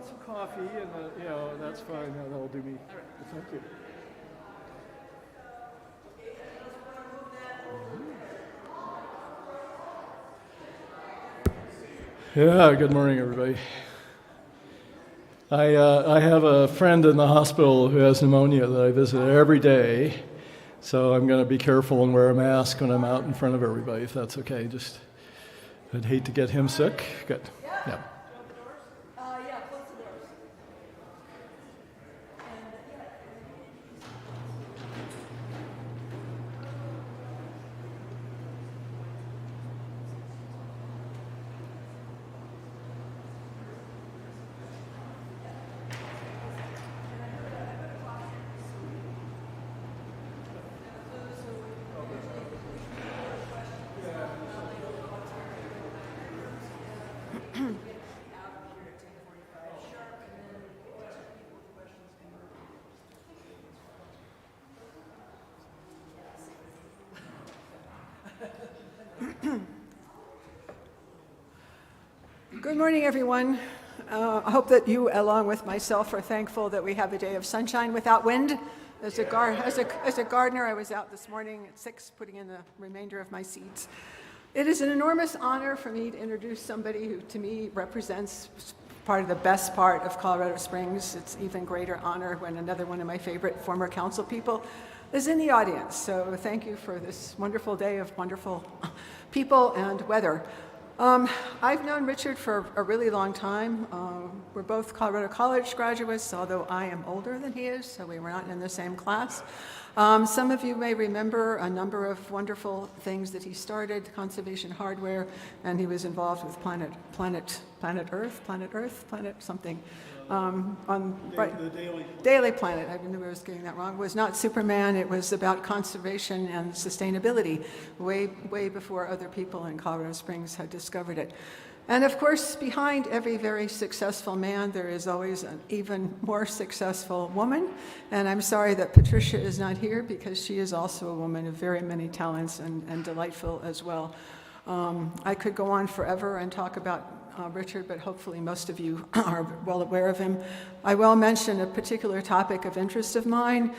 some coffee, and that's fine. That'll do me. Thank you. Yeah, good morning, everybody. I have a friend in the hospital who has pneumonia that I visit every day, so I'm going to be careful and wear a mask when I'm out in front of everybody, if that's okay. I'd hate to get him sick. Good. Yeah. Good morning, everyone. I hope that you, along with myself, are thankful that we have a day of sunshine without wind. As a gardener, I was out this morning at 6 putting in the remainder of my seeds. It is an enormous honor for me to introduce somebody who, to me, represents part of the best part of Colorado Springs. It's even greater honor when another one of my favorite former council people is in the audience. So thank you for this wonderful day of wonderful people and weather. I've known Richard for a really long time. We're both Colorado College graduates, although I am older than he is, so we were not in the same class. Some of you may remember a number of wonderful things that he started, conservation hardware, and he was involved with Planet something. The Daily Planet, I knew I was getting that wrong. It was not Superman, it was about conservation and sustainability, way before other people in Colorado Springs had discovered it. And of course, behind every very successful man, there is always an even more successful woman. And I'm sorry that Patricia is not here because she is also a woman of very many talents and delightful as well. I could go on forever and talk about Richard, but hopefully most of you are well aware of him. I will mention a particular topic of interest of mine.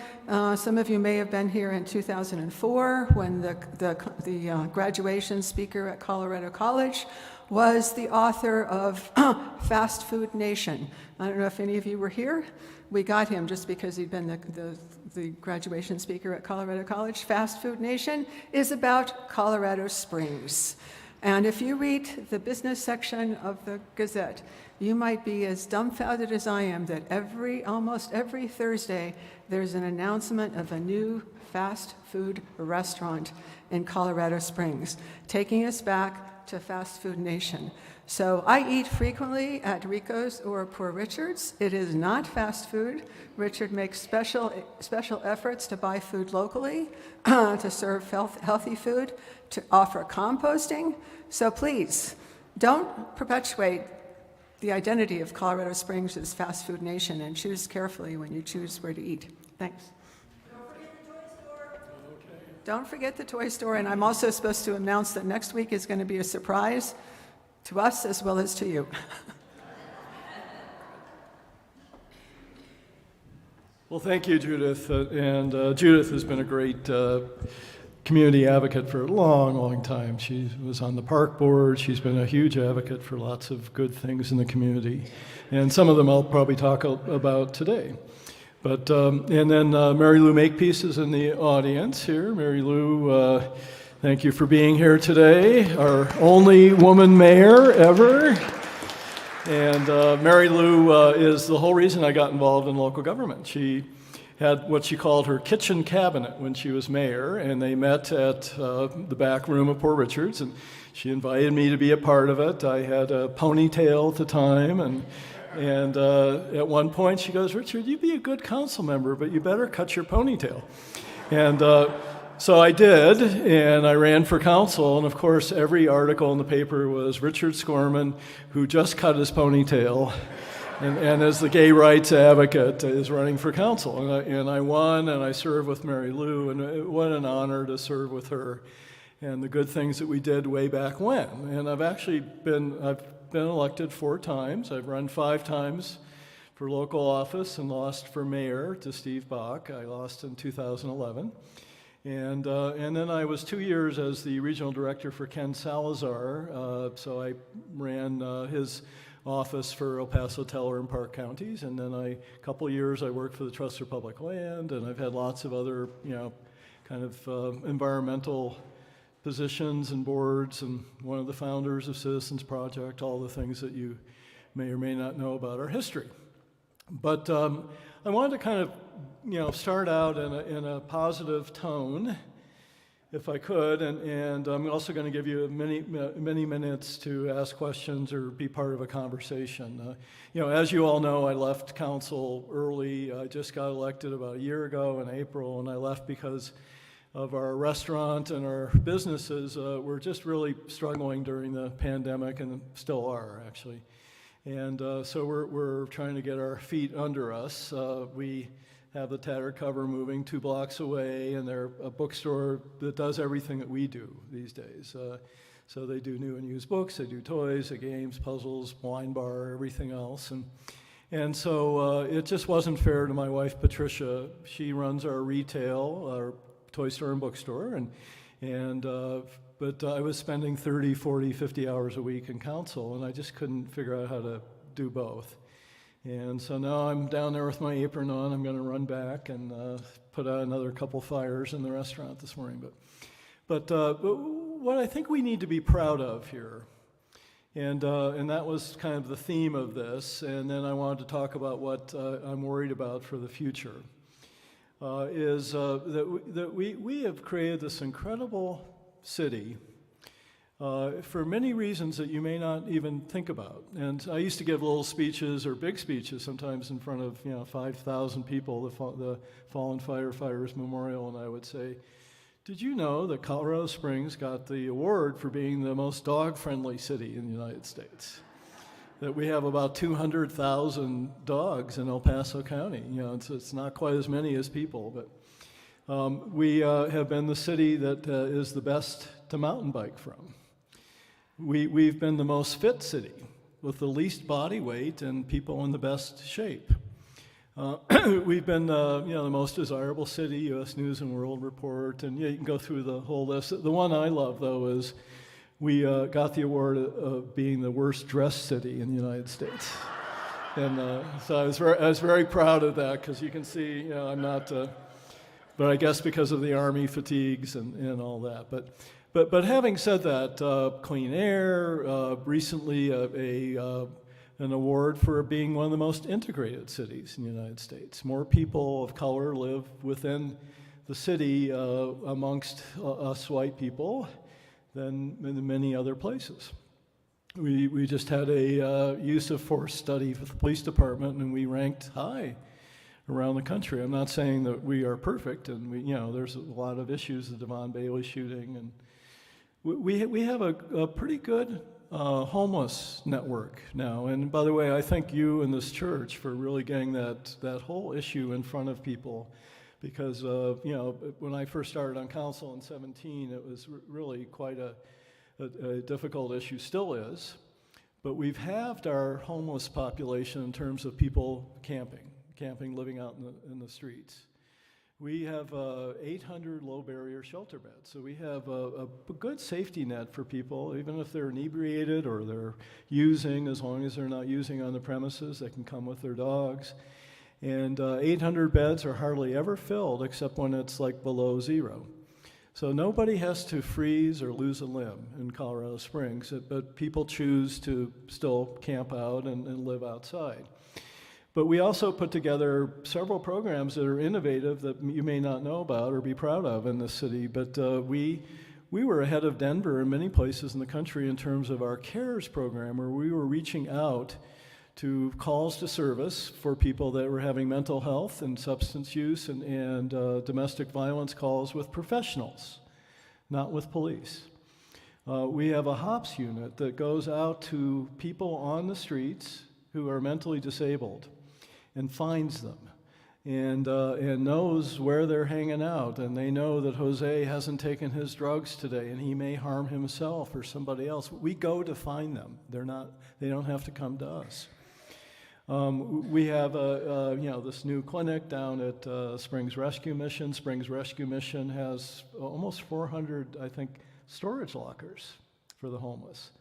Some of you may have been here in 2004 when the graduation speaker at Colorado College was the author of Fast Food Nation. I don't know if any of you were here. We got him just because he'd been the graduation speaker at Colorado College. Fast Food Nation is about Colorado Springs. And if you read the business section of the Gazette, you might be as dumbfounded as I am that almost every Thursday there's an announcement of a new fast food restaurant in Colorado Springs, taking us back to Fast Food Nation. So I eat frequently at Rico's or Poor Richard's. It is not fast food. Richard makes special efforts to buy food locally, to serve healthy food, to offer composting. So please, don't perpetuate the identity of Colorado Springs as Fast Food Nation, and choose carefully when you choose where to eat. Thanks. Don't forget the toy store, and I'm also supposed to announce that next week is going to be a surprise to us as well as to you. Well, thank you, Judith. Judith has been a great community advocate for a long, long time. She was on the park board. She's been a huge advocate for lots of good things in the community. And some of them I'll probably talk about today. But, and then Mary Lou Makepeace is in the audience here. Mary Lou, thank you for being here today. Our only woman mayor ever. And Mary Lou is the whole reason I got involved in local government. She had what she called her kitchen cabinet when she was mayor, and they met at the back room of Poor Richard's, and she invited me to be a part of it. I had a ponytail at the time, and at one point she goes, "Richard, you'd be a good council member, but you better cut your ponytail." And so I did, and I ran for council, and of course every article in the paper was Richard Scorman, who just cut his ponytail, and as the gay rights advocate is running for council. And I won, and I served with Mary Lou, and what an honor to serve with her, and the good things that we did way back when. And I've been elected 4 times. I've run 5 times for local office and lost for mayor to Steve Bach. I lost in 2011. And then I was 2 years as the regional director for Ken Salazar, so I ran his office for El Paso, Teller, and Park counties. And then a couple of years I worked for the Trust for Public Land, and I've had lots of other, kind of environmental positions and boards, and one of the founders of Citizens Project, all the things that you may or may not know about our history. But I wanted to kind of, start out in a positive tone, if I could, and I'm also going to give you many minutes to ask questions or be part of a conversation. As you all know, I left council early. I just got elected about a year ago in April, and I left because of our restaurant and our businesses were just really struggling during the pandemic, and still are, actually. And so we're trying to get our feet under us. We have the Tattered Cover moving 2 blocks away, and they're a bookstore that does everything that we do these days. So they do new and used books, they do toys, they games, puzzles, wine bar, everything else. And so it just wasn't fair to my wife, Patricia. She runs our retail, our toy store and bookstore, but I was spending 30, 40, 50 hours a week in council, and I just couldn't figure out how to do both. And so now I'm down there with my apron on. I'm going to run back and put out another couple fires in the restaurant this morning. But what I think we need to be proud of here, and that was kind of the theme of this, and then I wanted to talk about what I'm worried about for the future, is that we have created this incredible city for many reasons that you may not even think about. And I used to give little speeches or big speeches sometimes in front of 5,000 people, the Fallen Firefighters Memorial, and I would say, did you know that Colorado Springs got the award for being the most dog-friendly city in the United States? That we have about 200,000 dogs in El Paso County. It's not quite as many as people, but we have been the city that is the best to mountain bike from. We've been the most fit city with the least body weight and people in the best shape. We've been the most desirable city, U.S. News and World Report, and you can go through the whole list. The one I love, though, is we got the award of being the worst dressed city in the United States. And so I was very proud of that, because you can see, I'm not, but I guess because of the Army fatigues and all that. But having said that, clean air, recently an award for being one of the most integrated cities in the United States. More people of color live within the city amongst us white people than in many other places. We just had a use of force study for the police department, and we ranked high around the country. I'm not saying that we are perfect, and there's a lot of issues, the Devon Bailey shooting, and we have a pretty good homeless network now. And by the way, I thank you and this church for really getting that whole issue in front of people, because when I first started on council in 2017, it was really quite a difficult issue, still is. But we've halved our homeless population in terms of people camping, living out in the streets. We have 800 low-barrier shelter beds, so we have a good safety net for people, even if they're inebriated or they're using, as long as they're not using on the premises, they can come with their dogs. And 800 beds are hardly ever filled except when it's like below zero. So nobody has to freeze or lose a limb in Colorado Springs, but people choose to still camp out and live outside. But we also put together several programs that are innovative that you may not know about or be proud of in this city. But we were ahead of Denver in many places in the country in terms of our CARES program, where we were reaching out to calls to service for people that were having mental health and substance use and domestic violence calls with professionals, not with police. We have a HOPS unit that goes out to people on the streets who are mentally disabled and finds them and knows where they're hanging out, and they know that Jose hasn't taken his drugs today and he may harm himself or somebody else. We go to find them. They don't have to come to us. We have this new clinic down at Springs Rescue Mission. Springs Rescue Mission has almost 400, I think, storage lockers for the homeless.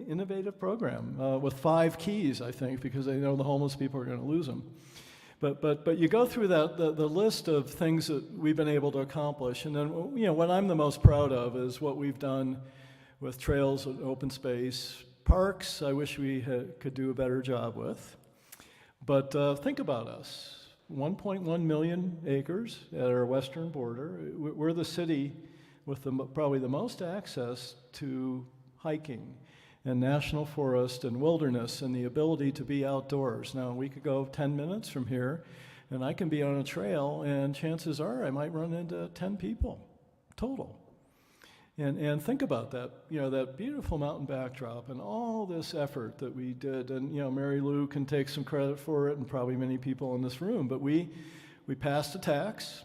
Innovative program with 5 keys, I think, because they know the homeless people are going to lose them. But you go through that the list of things that we've been able to accomplish, and then what I'm the most proud of is what we've done with trails and open space. Parks, I wish we could do a better job with. But think about us, 1.1 million acres at our western border. We're the city with probably the most access to hiking and national forest and wilderness and the ability to be outdoors. Now, we could go 10 minutes from here, and I can be on a trail, and chances are I might run into 10 people total. And think about that, that beautiful mountain backdrop and all this effort that we did. And, Mary Lou can take some credit for it, and probably many people in this room, but we passed a tax.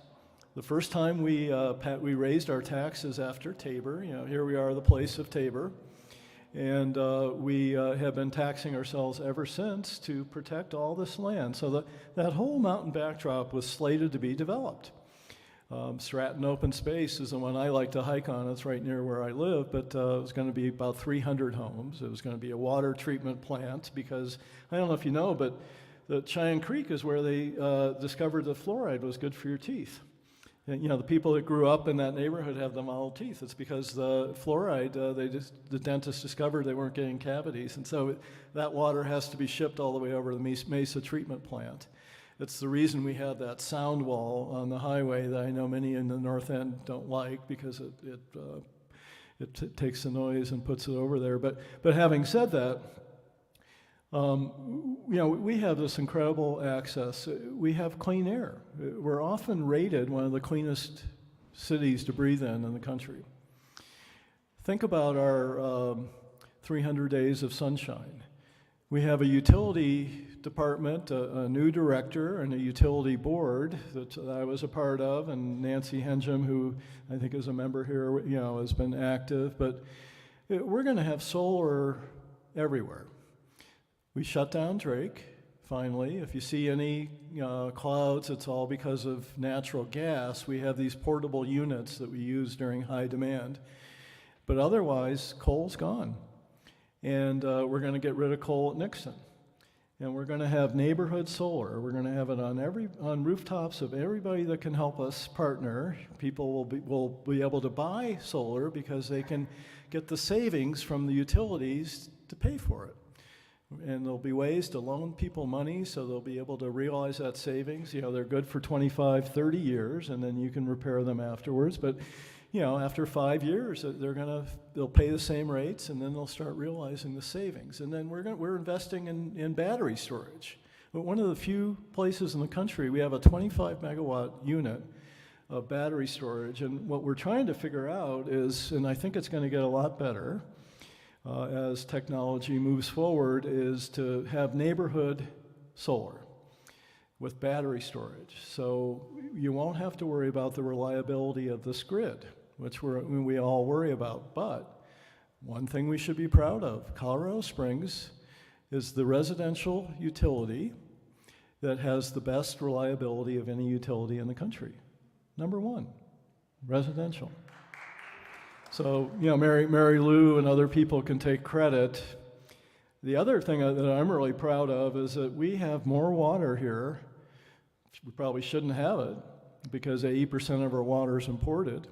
The first time we raised our taxes after Tabor, here we are, the place of Tabor. And we have been taxing ourselves ever since to protect all this land. So that whole mountain backdrop was slated to be developed. Stratton Open Space is the one I like to hike on. It's right near where I live, but it was going to be about 300 homes. It was going to be a water treatment plant because, I don't know if you know, but the Cheyenne Creek is where they discovered that fluoride was good for your teeth. And, the people that grew up in that neighborhood have the model teeth. It's because the fluoride, the dentist discovered they weren't getting cavities. And so that water has to be shipped all the way over to the Mesa treatment plant. It's the reason we have that sound wall on the highway that I know many in the north end don't like because it takes the noise and puts it over there. But having said that, we have this incredible access. We have clean air. We're often rated one of the cleanest cities to breathe in the country. Think about our 300 days of sunshine. We have a utility department, a new director, and a utility board that I was a part of, and Nancy Henjum, who I think is a member here, has been active. But we're going to have solar everywhere. We shut down Drake, finally. If you see any clouds, it's all because of natural gas. We have these portable units that we use during high demand. But otherwise, coal's gone. And we're going to get rid of coal at Nixon. And we're going to have neighborhood solar. We're going to have it on rooftops of everybody that can help us partner. People will be able to buy solar because they can get the savings from the utilities to pay for it. And there'll be ways to loan people money so they'll be able to realize that savings. They're good for 25, 30 years, and then you can repair them afterwards. But, after 5 years, they'll pay the same rates, and then they'll start realizing the savings. And then we're investing in battery storage. But one of the few places in the country, we have a 25 megawatt unit of battery storage. And what we're trying to figure out is, and I think it's going to get a lot better, as technology moves forward, is to have neighborhood solar with battery storage. So you won't have to worry about the reliability of this grid, which we all worry about. But one thing we should be proud of, Colorado Springs is the residential utility that has the best reliability of any utility in the country. Number one, residential. So, Mary Lou and other people can take credit. The other thing that I'm really proud of is that we have more water here. We probably shouldn't have it because 80% of our water is imported.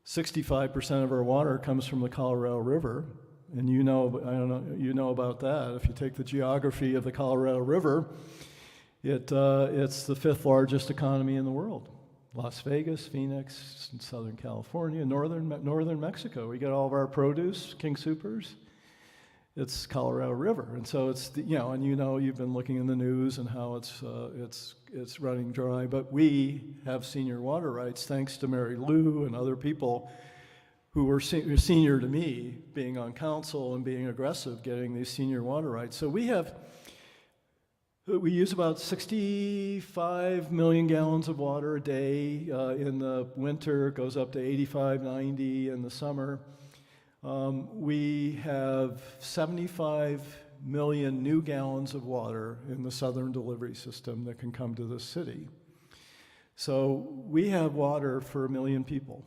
65% of our water comes from the Colorado River. And I don't know, you know about that. If you take the geography of the Colorado River, it's the 5th largest economy in the world. Las Vegas, Phoenix, Southern California, northern Mexico. We get all of our produce, King Soopers. It's Colorado River, and so it's you've been looking in the news and how it's running dry. But we have senior water rights thanks to Mary Lou and other people who were senior to me, being on council and being aggressive, getting these senior water rights. So we use about 65 million gallons of water a day. In the winter, it goes up to 85, 90 in the summer. We have 75 million new gallons of water in the southern delivery system that can come to this city. So we have water for 1 million people.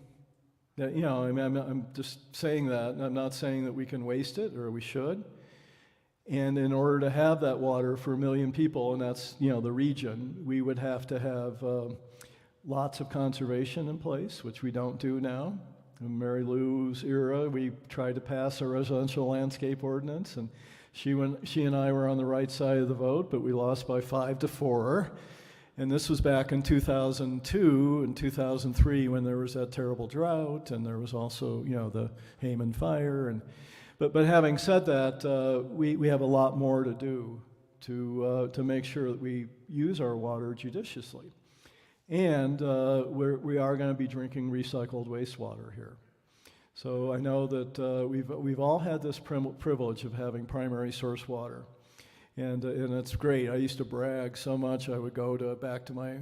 That, I mean, I'm just saying that, and I'm not saying that we can waste it or we should. And in order to have that water for 1 million people, and that's, the region, we would have to have lots of conservation in place, which we don't do now. In Mary Lou's era, we tried to pass a residential landscape ordinance, and she and I were on the right side of the vote, but we lost by 5-4. And this was back in 2002 and 2003 when there was that terrible drought, and there was also, the Hayman fire. But having said that, we have a lot more to do to make sure that we use our water judiciously. And we are going to be drinking recycled wastewater here. So I know that we've all had this privilege of having primary source water, and it's great. I used to brag so much. I would go back to my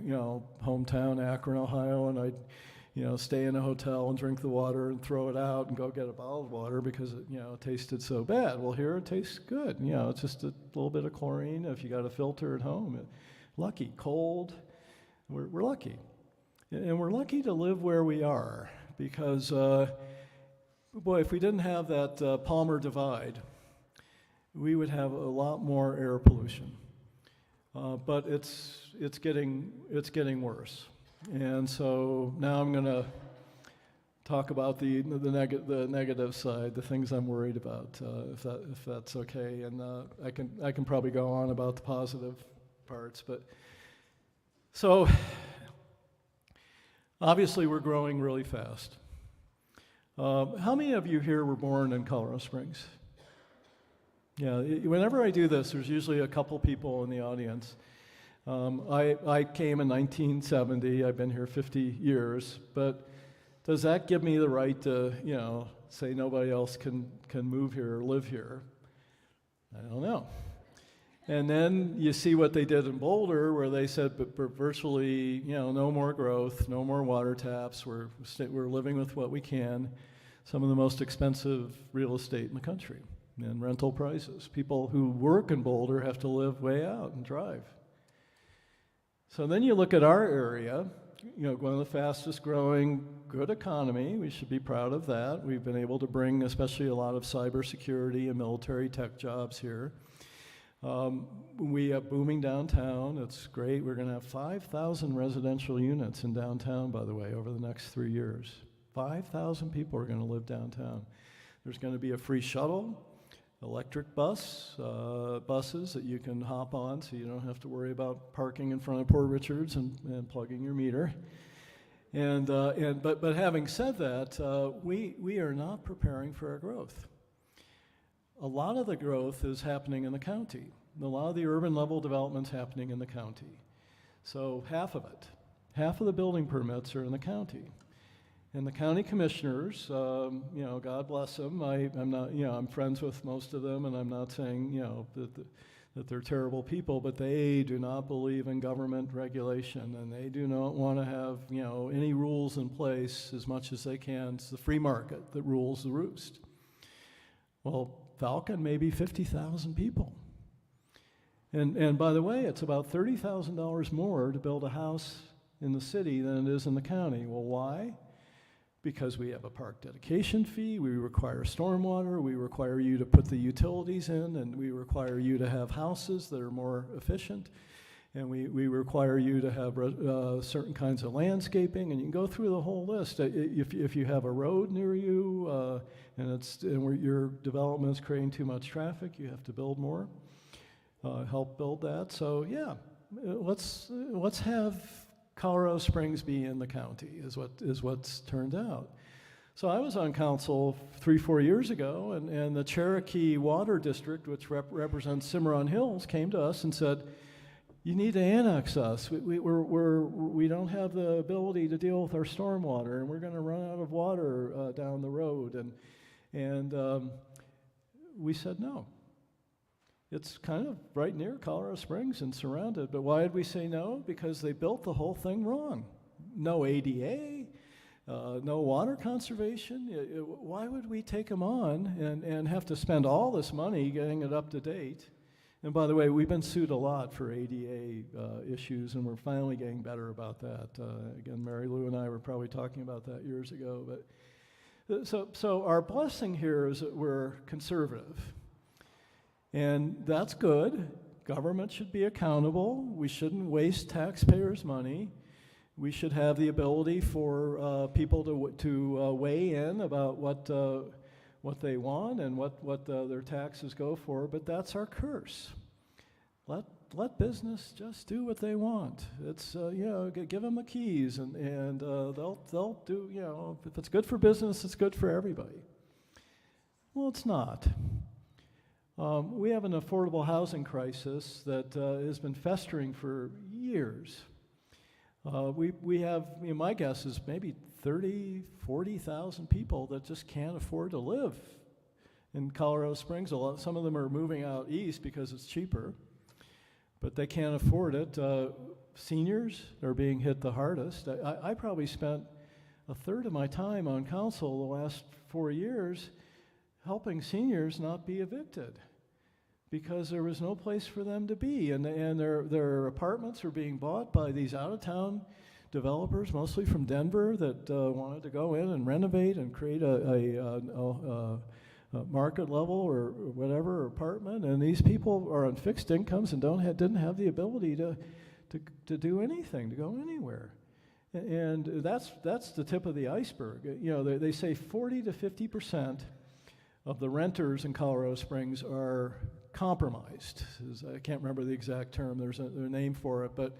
hometown, Akron, Ohio, and I'd stay in a hotel and drink the water and throw it out and go get a bottled water because it tasted so bad. Well, here it tastes good. It's just a little bit of chlorine. If you got a filter at home, lucky, cold. We're lucky. And we're lucky to live where we are because, boy, if we didn't have that Palmer Divide, we would have a lot more air pollution. But it's getting worse. And so now I'm going to talk about the negative side, the things I'm worried about, if that's okay. And I can probably go on about the positive parts, but. So, obviously, we're growing really fast. How many of you here were born in Colorado Springs? Yeah, whenever I do this, there's usually a couple people in the audience. I came in 1970. I've been here 50 years. But does that give me the right to, say nobody else can move here or live here? I don't know. And then you see what they did in Boulder, where they said, but virtually, no more growth, no more water taps. We're living with what we can. Some of the most expensive real estate in the country, and rental prices. People who work in Boulder have to live way out and drive. So then you look at our area, one of the fastest growing, good economy. We should be proud of that. We've been able to bring especially a lot of cybersecurity and military tech jobs here. We have booming downtown. It's great. We're going to have 5,000 residential units in downtown, by the way, over the next 3 years. 5,000 people are going to live downtown. There's going to be a free shuttle, electric buses that you can hop on so you don't have to worry about parking in front of Port Richards and plugging your meter. But having said that, we are not preparing for our growth. A lot of the growth is happening in the county. A lot of the urban level development's happening in the county. So half of the building permits are in the county. And the county commissioners, God bless them. I'm friends with most of them, and I'm not saying, that they're terrible people, but they do not believe in government regulation, and they do not want to have, any rules in place as much as they can. It's the free market that rules the roost. Well, Falcon may be 50,000 people. And by the way, it's about $30,000 more to build a house in the city than it is in the county. Well, why? Because we have a park dedication fee, we require stormwater, we require you to put the utilities in, and we require you to have houses that are more efficient, and we require you to have certain kinds of landscaping, and you can go through the whole list. If you have a road near you and where your development is creating too much traffic, you have to build more, help build that. So yeah, let's have Colorado Springs be in the county is what's turned out. So I was on council 3-4 years ago, and the Cherokee Water District, which represents Cimarron Hills, came to us and said, you need to annex us. We don't have the ability to deal with our stormwater, and we're going to run out of water down the road. And we said no. It's kind of right near Colorado Springs and surrounded. But why did we say no? Because they built the whole thing wrong. No ADA, No water conservation. Why would we take them on and have to spend all this money getting it up to date? And by the way, we've been sued a lot for ADA issues, and we're finally getting better about that. Again, Mary Lou and I were probably talking about that years ago. But so our blessing here is that we're conservative, and that's good. Government should be accountable. We shouldn't waste taxpayers' money. We should have the ability for people to weigh in about what they want and what their taxes go for. But that's our curse. Let business just do what they want. It's give them the keys and they'll do, if it's good for business, it's good for everybody. Well, it's not. We have an affordable housing crisis that has been festering for years. We have, my guess is maybe 30, 40,000 people that just can't afford to live in Colorado Springs. Some of them are moving out east because it's cheaper, but they can't afford it. Seniors are being hit the hardest. I probably spent a third of my time on council the last 4 years helping seniors not be evicted, because there was no place for them to be. And their apartments were being bought by these out-of-town developers, mostly from Denver, that wanted to go in and renovate and create a market level or whatever apartment. And these people are on fixed incomes and didn't have the ability to do anything, to go anywhere. And that's the tip of the iceberg. They say 40 to 50% of the renters in Colorado Springs are compromised. I can't remember the exact term, there's a name for it, but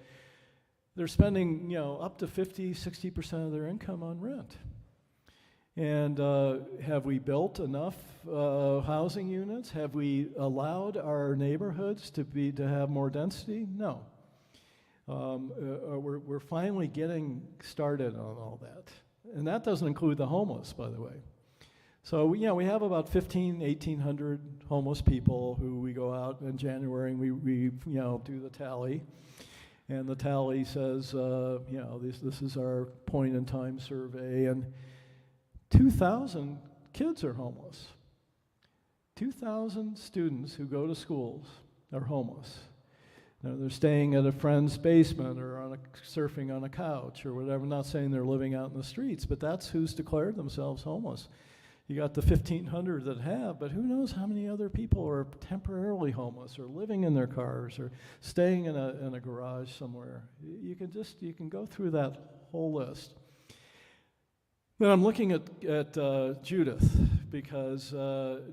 they're spending up to 50, 60% of their income on rent. And have we built enough housing units? Have we allowed our neighborhoods to have more density? No. We're finally getting started on all that. And that doesn't include the homeless, by the way. So we have about 1,800 homeless people who we go out in January and we do the tally, and the tally says this is our point in time survey, and 2,000 kids are homeless. 2,000 students who go to schools are homeless. They're staying at a friend's basement or surfing on a couch or whatever. I'm not saying they're living out in the streets, but that's who's declared themselves homeless. You got the 1,500 that have, but who knows how many other people are temporarily homeless or living in their cars or staying in a garage somewhere. You can go through that whole list. Then I'm looking at Judith, because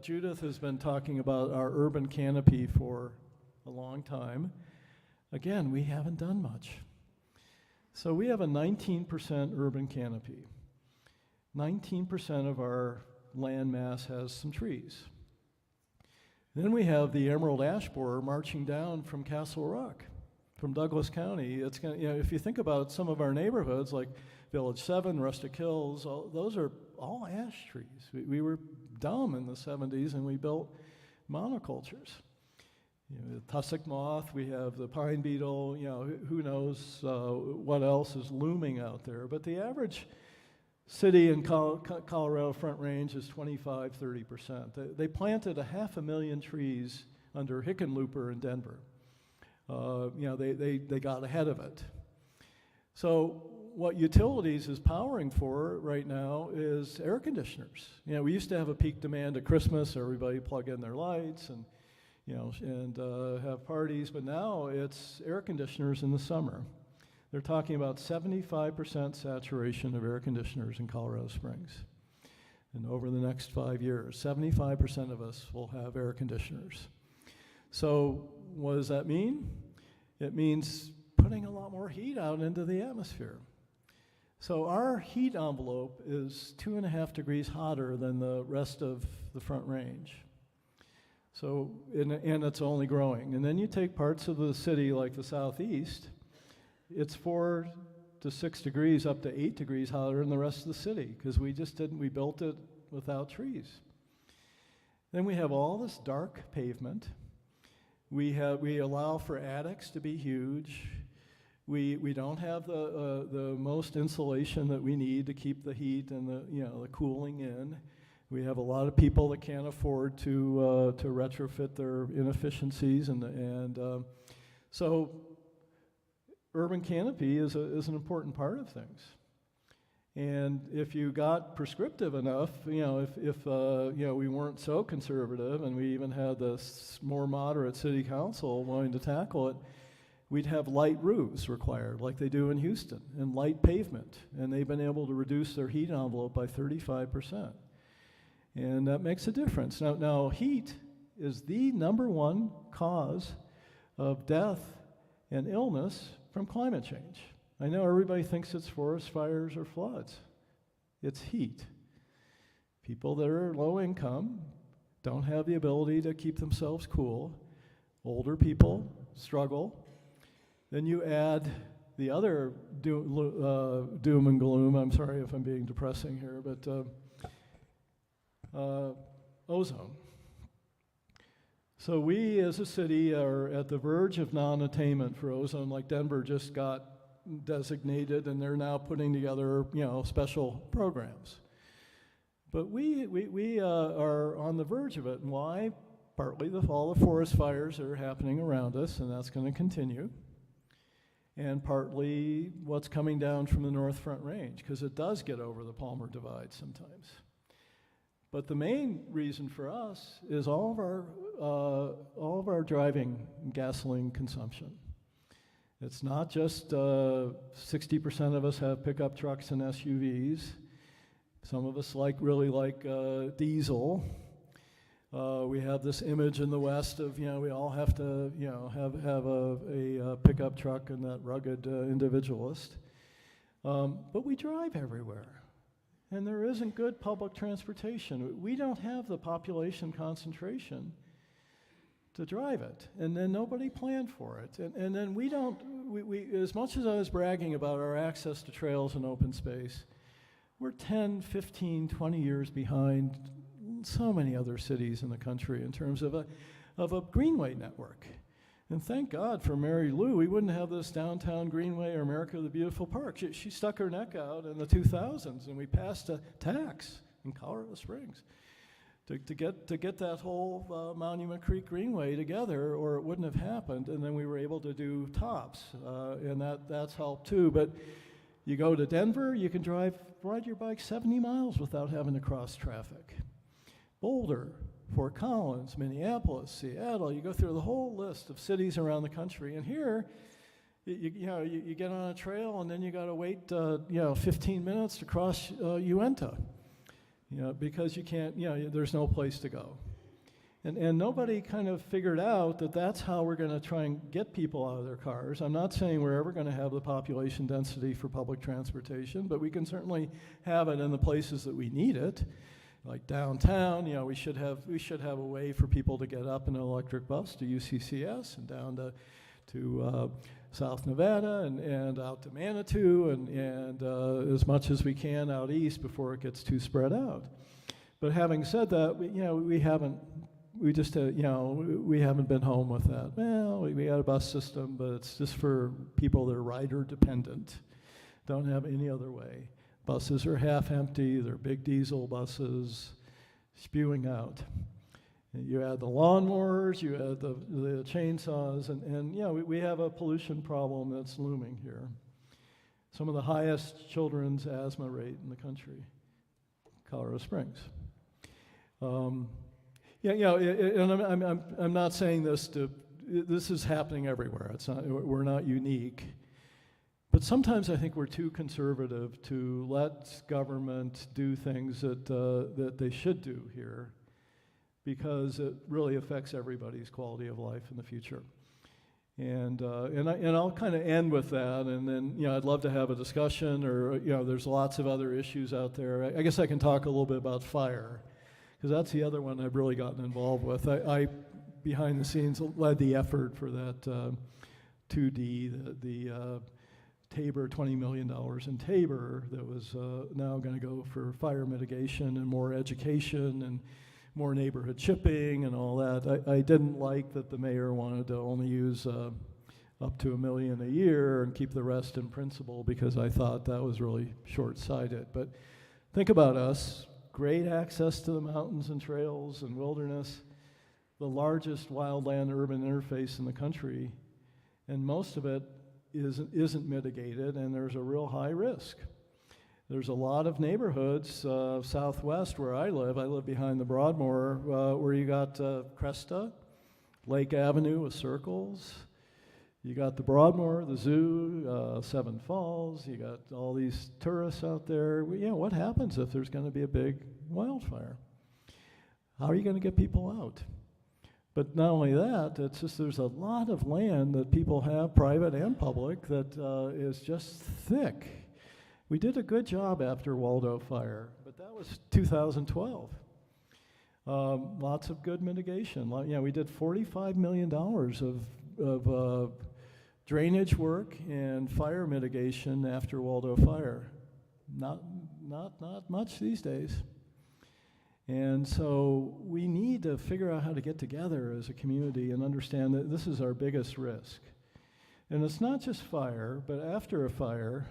Judith has been talking about our urban canopy for a long time. Again, we haven't done much. So we have a 19% urban canopy. 19% of our land mass has some trees. Then we have the emerald ash borer marching down from Castle Rock, from Douglas County. It's if you think about some of our neighborhoods, like Village 7, Rustic Hills, those are all ash trees. We were dumb in the 70s, and we built monocultures. The tussock moth, we have the pine beetle, who knows what else is looming out there. But the average city in Colorado Front Range is 25-30%. They planted 500,000 trees under Hickenlooper in Denver. They got ahead of it. So what utilities is powering for right now is air conditioners. We used to have a peak demand at Christmas, everybody plug in their lights and have parties, but now it's air conditioners in the summer. They're talking about 75% saturation of air conditioners in Colorado Springs. And over the next 5 years, 75% of us will have air conditioners. So what does that mean? It means putting a lot more heat out into the atmosphere. So our heat envelope is 2.5 degrees hotter than the rest of the Front Range. So, and it's only growing. And then you take parts of the city like the southeast, it's 4 to 6 degrees, up to 8 degrees hotter than the rest of the city, because we built it without trees. Then we have all this dark pavement. We allow for attics to be huge. We don't have the most insulation that we need to keep the heat and the cooling in. We have a lot of people that can't afford to retrofit their inefficiencies, so urban canopy is an important part of things. And if you got prescriptive enough, if we weren't so conservative, and we even had this more moderate city council wanting to tackle it, we'd have light roofs required, like they do in Houston, and light pavement. And they've been able to reduce their heat envelope by 35%. And that makes a difference. Now heat is the #1 cause of death and illness from climate change. I know everybody thinks it's forest fires or floods. It's heat. People that are low income don't have the ability to keep themselves cool. Older people struggle. Then you add the other doom and gloom. I'm sorry if I'm being depressing here, but ozone. So we as a city are at the verge of non-attainment for ozone, like Denver just got designated, and they're now putting together special programs. But we are on the verge of it. And why? Partly all the forest fires that are happening around us, and that's going to continue. And partly what's coming down from the North Front Range, because it does get over the Palmer Divide sometimes. But the main reason for us is all of our driving gasoline consumption. It's not just 60% of us have pickup trucks and SUVs. Some of us really like diesel. We have this image in the West of we all have to have a pickup truck and that rugged individualist. But we drive everywhere. And there isn't good public transportation. We don't have the population concentration to drive it. And then nobody planned for it. And then we as much as I was bragging about our access to trails and open space, we're 10, 15, 20 years behind so many other cities in the country in terms of a greenway network. And thank God for Mary Lou, we wouldn't have this downtown greenway or America the Beautiful Park. She stuck her neck out in the 2000s, and we passed a tax in Colorado Springs to get that whole Monument Creek Greenway together, or it wouldn't have happened. And then we were able to do tops, and that's helped too. But you go to Denver, you can ride your bike 70 miles without having to cross traffic. Boulder, Fort Collins, Minneapolis, Seattle, you go through the whole list of cities around the country. And here, you get on a trail and then you got to wait 15 minutes to cross Uinta, because you can't, there's no place to go. And nobody kind of figured out that that's how we're going to try and get people out of their cars. I'm not saying we're ever going to have the population density for public transportation, but we can certainly have it in the places that we need it. Like downtown, we should have a way for people to get up in an electric bus to UCCS and down to South Nevada and out to Manitou and as much as we can out east before it gets too spread out. But having said that, we haven't been home with that. Well, we got a bus system, but it's just for people that are rider dependent. Don't have any other way. Buses are half empty, they're big diesel buses spewing out. And you add the lawnmowers, you add the chainsaws, and we have a pollution problem that's looming here. Some of the highest children's asthma rate in the country, Colorado Springs. And I'm not saying this is happening everywhere. We're not unique. But sometimes I think we're too conservative to let government do things that they should do here, because it really affects everybody's quality of life in the future. And I'll kind of end with that, and then I'd love to have a discussion, or there's lots of other issues out there. I guess I can talk a little bit about fire, because that's the other one I've really gotten involved with. I behind the scenes led the effort for that 2D, the Tabor, $20 million in Tabor that was now going to go for fire mitigation and more education and more neighborhood chipping and all that. I didn't like that the mayor wanted to only use up to $1 million a year and keep the rest in principal because I thought that was really short-sighted. But think about us, great access to the mountains and trails and wilderness, the largest wildland-urban interface in the country, and most of it isn't mitigated, and there's a real high risk. There's a lot of neighborhoods southwest where I live behind the Broadmoor, where you got Cresta, Lake Avenue with circles, you got the Broadmoor, the zoo, Seven Falls, you got all these tourists out there. What happens if there's going to be a big wildfire? How are you going to get people out? But not only that, it's just there's a lot of land that people have, private and public, that is just thick. We did a good job after Waldo Fire, but that was 2012. Lots of good mitigation. We did $45 million of drainage work and fire mitigation after Waldo Fire. Not much these days. And so we need to figure out how to get together as a community and understand that this is our biggest risk. And it's not just fire, but after a fire,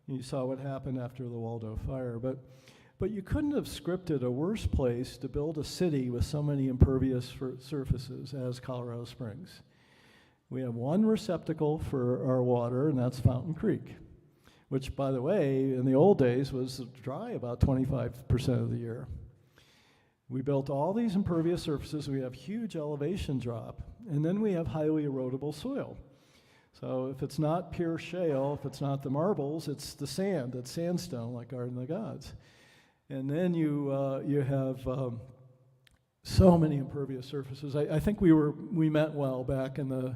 you saw what happened after the Waldo Fire, but you couldn't have scripted a worse place to build a city with so many impervious surfaces as Colorado Springs. We have one receptacle for our water, and that's Fountain Creek, which, by the way, in the old days was dry about 25% of the year. We built all these impervious surfaces. We have huge elevation drop, and then we have highly erodible soil. So if it's not pure shale, if it's not the marbles, it's the sand. It's sandstone, like Garden of the Gods. And then you have so many impervious surfaces. I think we meant well back in the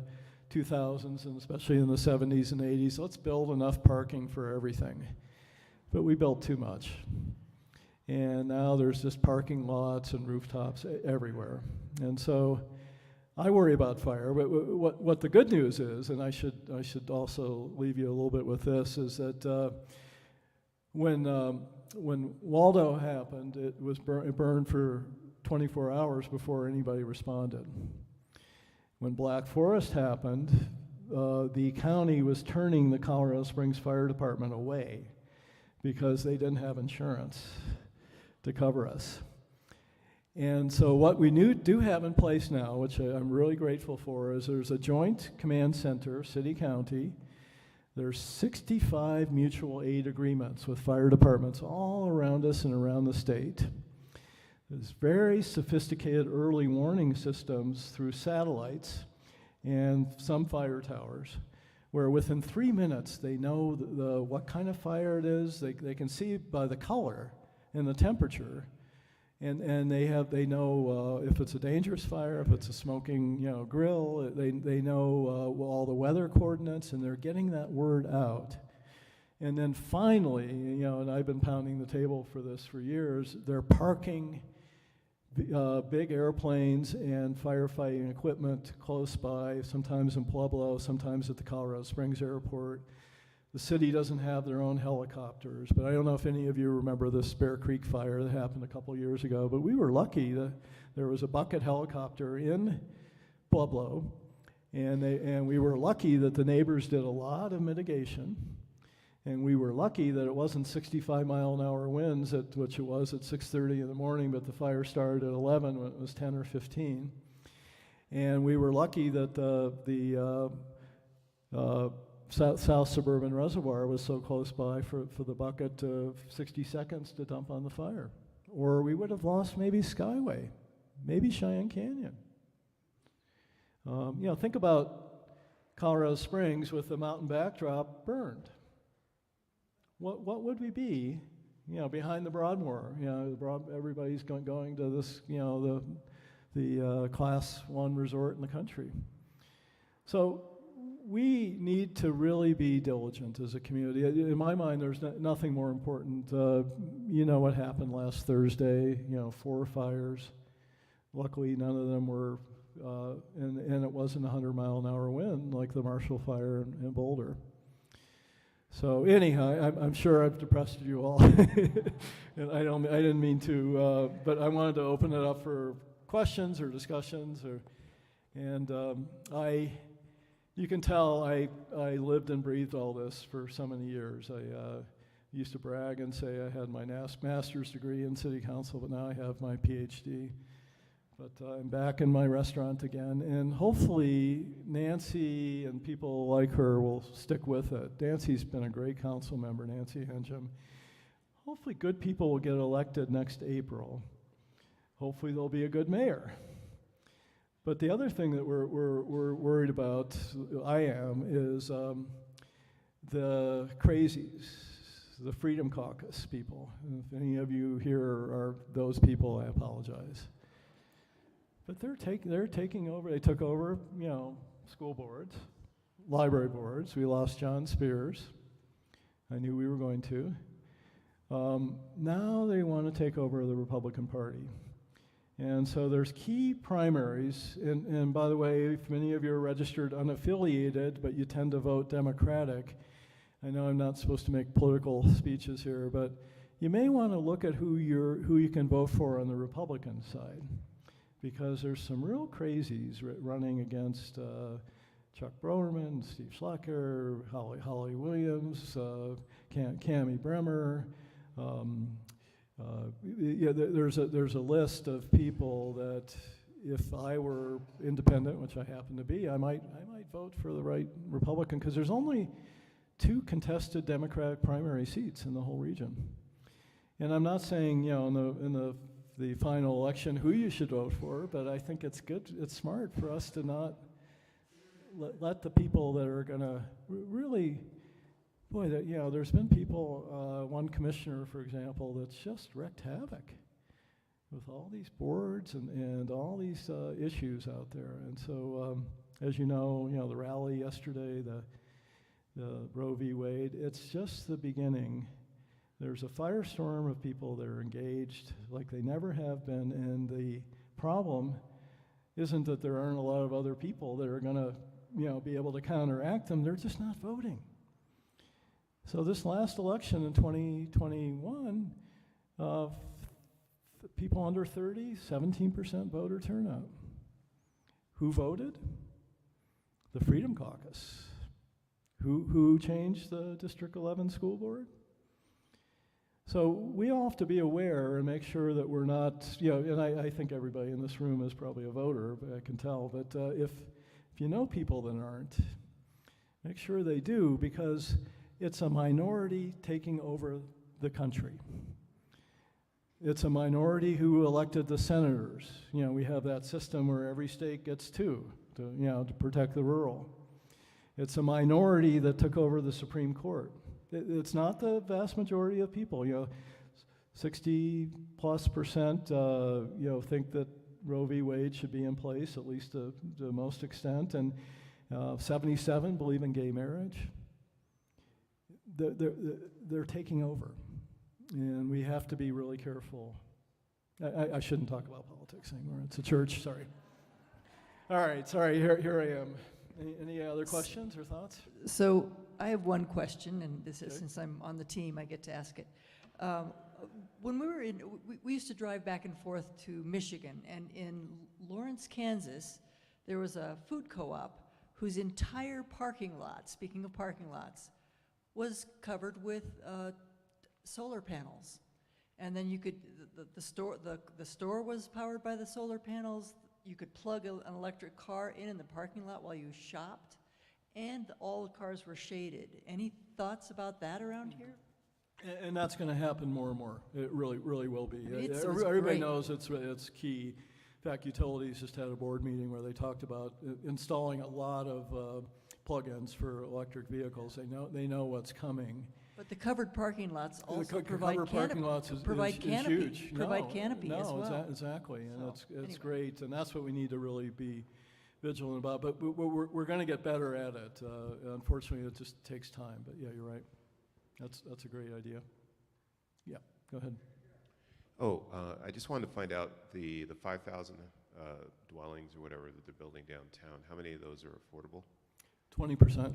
2000s, and especially in the 70s and 80s. Let's build enough parking for everything. But we built too much. And now there's just parking lots and rooftops everywhere. And so I worry about fire, but what the good news is, and I should also leave you a little bit with this, is that when Waldo happened, it burned for 24 hours before anybody responded. When Black Forest happened, the county was turning the Colorado Springs Fire Department away because they didn't have insurance to cover us. And so what we do have in place now, which I'm really grateful for, is there's a joint command center, city-county. There's 65 mutual aid agreements with fire departments all around us and around the state. There's very sophisticated early warning systems through satellites and some fire towers, where within 3 minutes they know what kind of fire it is. They can see by the color and the temperature. And they know if it's a dangerous fire, if it's a smoking grill. They know all the weather coordinates, and they're getting that word out. And then finally, and I've been pounding the table for this for years, they're parking big airplanes and firefighting equipment close by, sometimes in Pueblo, sometimes at the Colorado Springs Airport. The city doesn't have their own helicopters, but I don't know if any of you remember the Bear Creek fire that happened a couple years ago, but we were lucky that there was a bucket helicopter in Pueblo, and we were lucky that the neighbors did a lot of mitigation, and we were lucky that it wasn't 65-mile-an-hour winds, which it was at 6:30 in the morning, but the fire started at 11 when it was 10 or 15. And we were lucky that the South Suburban Reservoir was so close by for the bucket of 60 seconds to dump on the fire. Or we would have lost maybe Skyway, maybe Cheyenne Canyon. Think about Colorado Springs with the mountain backdrop burned. What would we be, behind the Broadmoor? Everybody's going to this, the Class 1 resort in the country. So we need to really be diligent as a community. In my mind, there's nothing more important. What happened last Thursday, 4 fires. Luckily, none of them were, and it wasn't a 100-mile-an-hour wind like the Marshall Fire in Boulder. So anyhow, I'm sure I've depressed you all, and I didn't mean to, but I wanted to open it up for questions or discussions, and I You can tell I lived and breathed all this for so many years. I used to brag and say I had my master's degree in city council, but now I have my PhD. But I'm back in my restaurant again, and hopefully Nancy and people like her will stick with it. Nancy's been a great council member, Nancy Henjum. Hopefully good people will get elected next April. Hopefully there'll be a good mayor. But the other thing that we're worried about, I am, is the crazies, the Freedom Caucus people. And if any of you here are those people, I apologize. But they're taking over. They took over, school boards, library boards. We lost John Spears. I knew we were going to. Now they want to take over the Republican Party. And so there's key primaries. And by the way, if many of you are registered unaffiliated, but you tend to vote Democratic, I know I'm not supposed to make political speeches here, but you may want to look at who you can vote for on the Republican side, because there's some real crazies running against Chuck Browerman, Steve Schlecker, Holly Williams, Cammie Bremer. There's a list of people that if I were independent, which I happen to be, I might vote for the right Republican, because there's only 2 contested Democratic primary seats in the whole region. And I'm not saying, in the final election who you should vote for, but I think it's good, it's smart for us to not let the people that are going to really, there's been people, one commissioner, for example, that's just wreaked havoc with all these boards and all these issues out there. And so, as you know, the rally yesterday, the Roe v. Wade, it's just the beginning. There's a firestorm of people that are engaged like they never have been, and the problem isn't that there aren't a lot of other people that are going to, be able to counteract them. They're just not voting. So this last election in 2021, people under 30, 17% voter turnout. Who voted? The Freedom Caucus. Who changed the District 11 school board? So we all have to be aware and make sure that we're not, and I think everybody in this room is probably a voter, but I can tell, but if you know people that aren't, make sure they do, because it's a minority taking over the country. It's a minority who elected the senators. We have that system where every state gets 2 to protect the rural. It's a minority that took over the Supreme Court. It's not the vast majority of people. 60+% think that Roe v. Wade should be in place, at least to the most extent, and 77 believe in gay marriage. They're taking over, and we have to be really careful. I shouldn't talk about politics anymore. It's a church, sorry. All right, sorry, here I am. Any other questions or thoughts? So I have one question, and this is, since I'm on the team, I get to ask it. When we were we used to drive back and forth to Michigan, and in Lawrence, Kansas, there was a food co-op whose entire parking lot, speaking of parking lots, was covered with solar panels. And then you could, the store was powered by the solar panels. You could plug an electric car in the parking lot while you shopped, and all the cars were shaded. Any thoughts about that around here? And that's going to happen more and more. It really, really will be. Everybody great. Knows it's key. In fact, utilities just had a board meeting where they talked about installing a lot of plug-ins for electric vehicles. They know what's coming. But the covered parking lots also provide canopy. Is huge. Provide canopy as well. Exactly, and it's anyway. Great, and that's what we need to really be vigilant about. But we're going to get better at it. Unfortunately, it just takes time. But yeah, you're right. That's a great idea. Yeah, go ahead. I just wanted to find out the 5,000 dwellings or whatever that they're building downtown. How many of those are affordable? 20%. 20.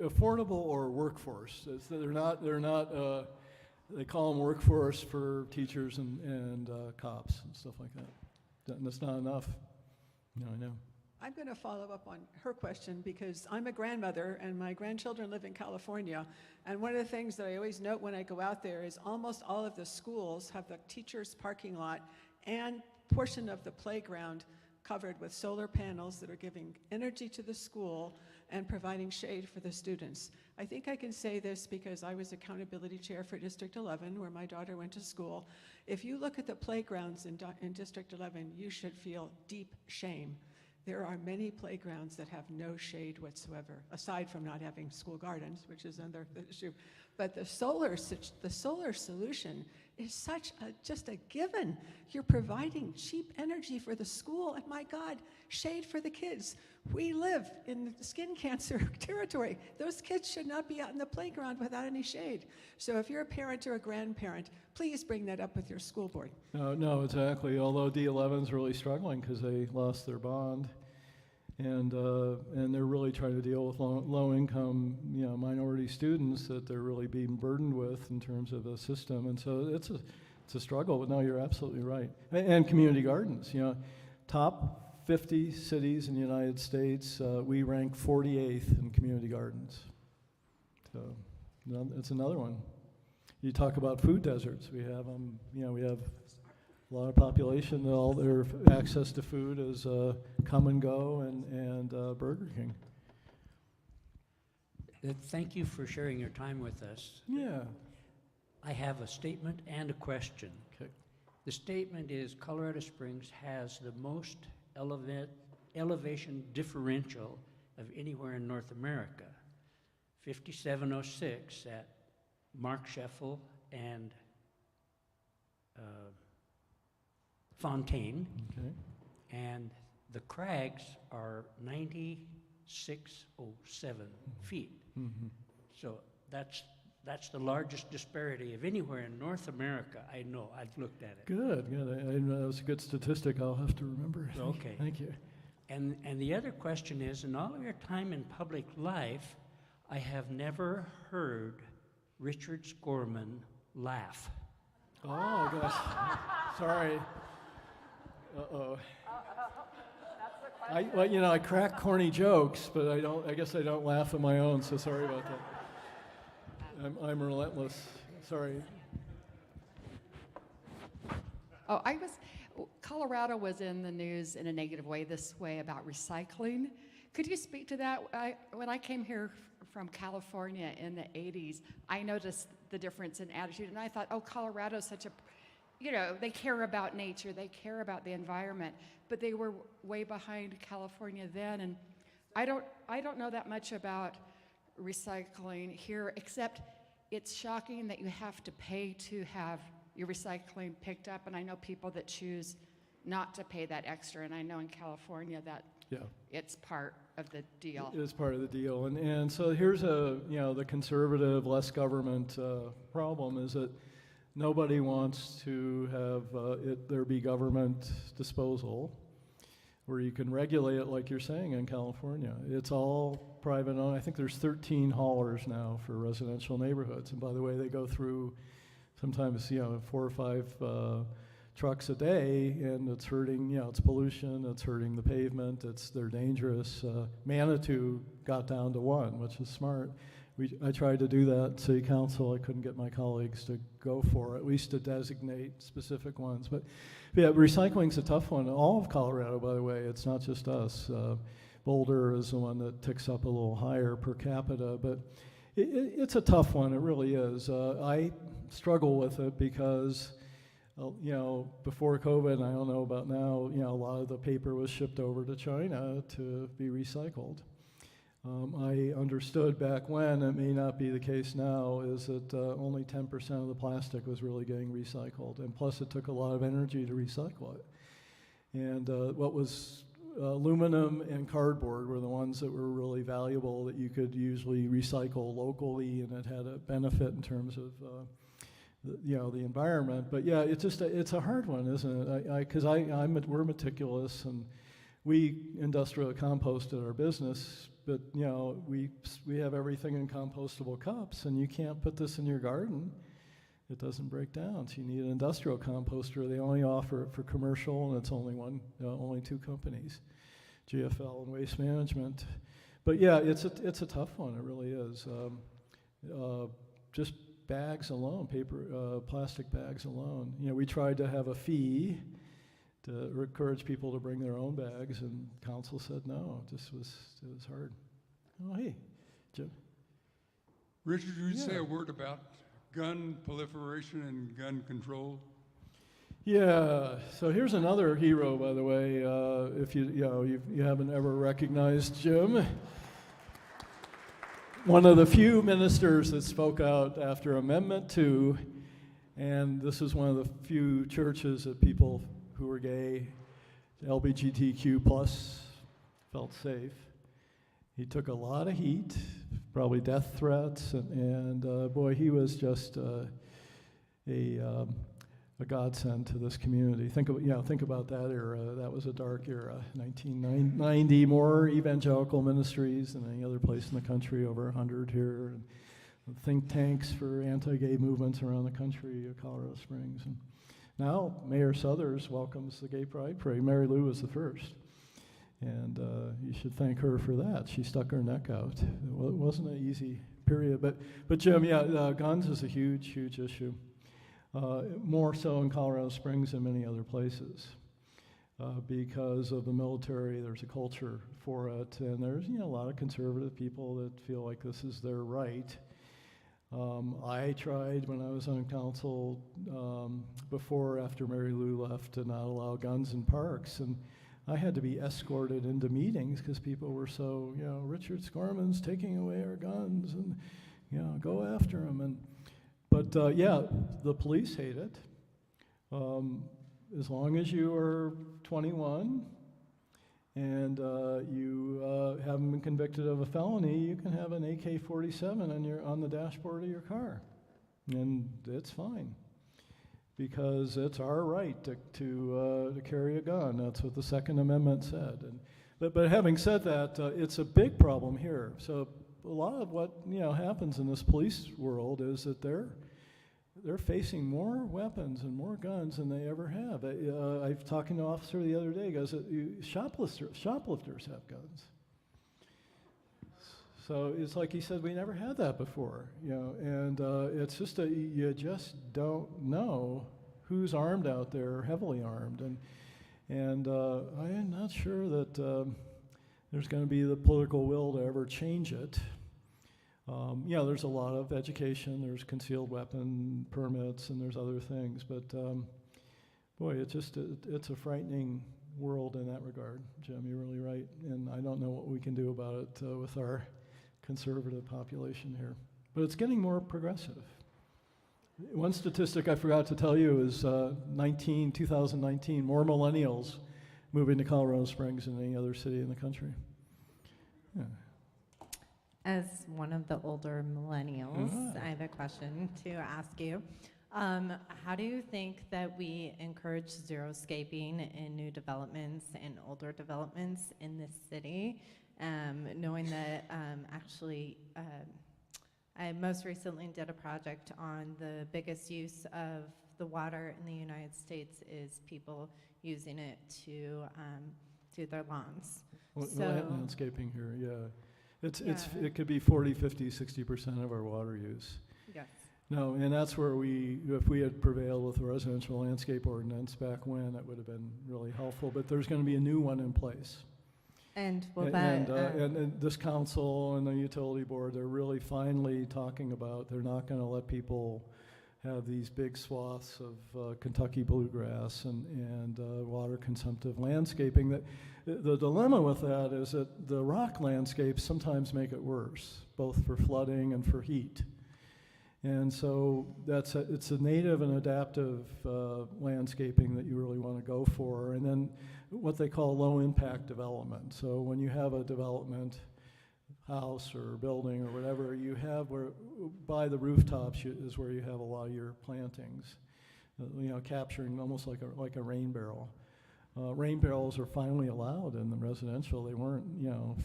Affordable or workforce. They're not. They call them workforce for teachers and cops and stuff like that. And that's not enough. No, I know. I'm going to follow up on her question because I'm a grandmother and my grandchildren live in California. And one of the things that I always note when I go out there is almost all of the schools have the teacher's parking lot and portion of the playground covered with solar panels that are giving energy to the school and providing shade for the students. I think I can say this because I was accountability chair for District 11, where my daughter went to school. If you look at the playgrounds in District 11, you should feel deep shame. There are many playgrounds that have no shade whatsoever, aside from not having school gardens, which is another issue. But the solar solution is just a given. You're providing cheap energy for the school, and my God, shade for the kids. We live in skin cancer territory. Those kids should not be out in the playground without any shade. So if you're a parent or a grandparent, please bring that up with your school board. No, exactly. Although D11's really struggling because they lost their bond, and they're really trying to deal with low-income, minority students that they're really being burdened with in terms of the system, and so it's a struggle. But no, you're absolutely right. And community gardens, top 50 cities in the United States, we rank 48th in community gardens. So it's another one. You talk about food deserts. We have we have a lot of population. All their access to food is Come and Go and Burger King. Thank you for sharing your time with us. Yeah. I have a statement and a question. Okay. The statement is Colorado Springs has the most elevation differential of anywhere in North America. 5706 at Mark Scheffel and Fontaine, Okay. and the crags are 9607 feet. Mm-hmm. So that's the largest disparity of anywhere in North America. I know, I've looked at it. Good. That was a good statistic. I'll have to remember. Okay. Thank you. And the other question is, in all of your time in public life, I have never heard Richard Scorman laugh. Oh gosh. Sorry. Uh-oh. I crack corny jokes, but I guess I don't laugh at my own, so sorry about that. I'm relentless. Sorry. Oh, Colorado was in the news in a negative way this way about recycling. Could you speak to that? When I came here from California in the 80s, I noticed the difference in attitude, and I thought, oh, Colorado's such a, they care about nature, they care about the environment, but they were way behind California then, and I don't know that much about recycling here, except it's shocking that you have to pay to have your recycling picked up, and I know people that choose not to pay that extra, and I know in California that it's part of the deal. It is part of the deal, and so here's the conservative, less government problem is that nobody wants to have there be government disposal where you can regulate it like you're saying in California. It's all private owned. I think there's 13 haulers now for residential neighborhoods, and by the way, they go through sometimes 4 or 5 trucks a day, and it's hurting. It's pollution. It's hurting the pavement. They're dangerous. Manitou got down to 1, which is smart. I tried to do that at City Council. I couldn't get my colleagues to go for it, at least to designate specific ones. But yeah, recycling's a tough one. All of Colorado, by the way, it's not just us. Boulder is the one that ticks up a little higher per capita, but it's a tough one. It really is. I struggle with it because, before COVID, and I don't know about now, a lot of the paper was shipped over to China to be recycled. I understood back when, it may not be the case now, is that only 10% of the plastic was really getting recycled, and plus it took a lot of energy to recycle it. And what was aluminum and cardboard were the ones that were really valuable that you could usually recycle locally, and it had a benefit in terms of the environment. But yeah, it's a hard one, isn't it? Because we're meticulous, and we industrial compost at our business, but we have everything in compostable cups, and you can't put this in your garden. It doesn't break down. So you need an industrial composter. They only offer it for commercial, and it's only 2 companies. GFL and Waste Management. But yeah, it's a tough one. It really is. Just bags alone, plastic bags alone. We tried to have a fee to encourage people to bring their own bags, and council said no. It was hard. Oh, hey, Jim. Richard, would you say Yeah. a word about gun proliferation and gun control? Yeah. So here's another hero, by the way. If you haven't ever recognized Jim, one of the few ministers that spoke out after Amendment 2, and this is one of the few churches that people who were gay, LGBTQ plus, felt safe. He took a lot of heat, probably death threats, and boy, he was just a godsend to this community. Think about that era. That was a dark era. 1990, more evangelical ministries than any other place in the country, over 100 here, and think tanks for anti-gay movements around the country, Colorado Springs. And now Mayor Suthers welcomes the Gay Pride Parade. Mary Lou was the first. And you should thank her for that. She stuck her neck out. It wasn't an easy period. But Jim, guns is a huge, huge issue. More so in Colorado Springs than many other places. Because of the military, there's a culture for it. And there's a lot of conservative people that feel like this is their right. I tried when I was on council after Mary Lou left, to not allow guns in parks. And I had to be escorted into meetings because people were so, Richard Scorman's taking away our guns, and, go after him. But the police hate it. As long as you are 21 and you haven't been convicted of a felony, you can have an AK-47 on the dashboard of your car, and it's fine. Because it's our right to carry a gun. That's what the Second Amendment said. But having said that, it's a big problem here. So a lot of what happens in this police world is that they're facing more weapons and more guns than they ever have. I was talking to an officer the other day. He goes, shoplifters have guns. So it's like he said, we never had that before, and it's just you just don't know who's armed out there, heavily armed, and I am not sure that there's going to be the political will to ever change it. There's a lot of education, there's concealed weapon permits, and there's other things, but boy, it's a frightening world in that regard, Jim. You're really right, and I don't know what we can do about it with our conservative population here. But it's getting more progressive. One statistic I forgot to tell you is 2019, more millennials moving to Colorado Springs than any other city in the country. Yeah. As one of the older millennials, I have a question to ask you. How do you think that we encourage xeriscaping in new developments and older developments in this city, knowing that I most recently did a project on the biggest use of the water in the United States is people using it to do their lawns. Landscaping here, yeah. It could be 40, 50, 60% of our water use. Yes. No, and that's where if we had prevailed with the residential landscape ordinance back when, it would have been really helpful. But there's going to be a new one in place. And and this council and the utility board, they're really finally talking about, they're not going to let people have these big swaths of Kentucky bluegrass and water consumptive landscaping. The dilemma with that is that the rock landscapes sometimes make it worse, both for flooding and for heat. And so it's a native and adaptive landscaping that you really want to go for. And then what they call low impact development. So when you have a development house or building or whatever, you have by the rooftops is where you have a lot of your plantings, capturing almost like a rain barrel. Rain barrels are finally allowed in the residential. They weren't,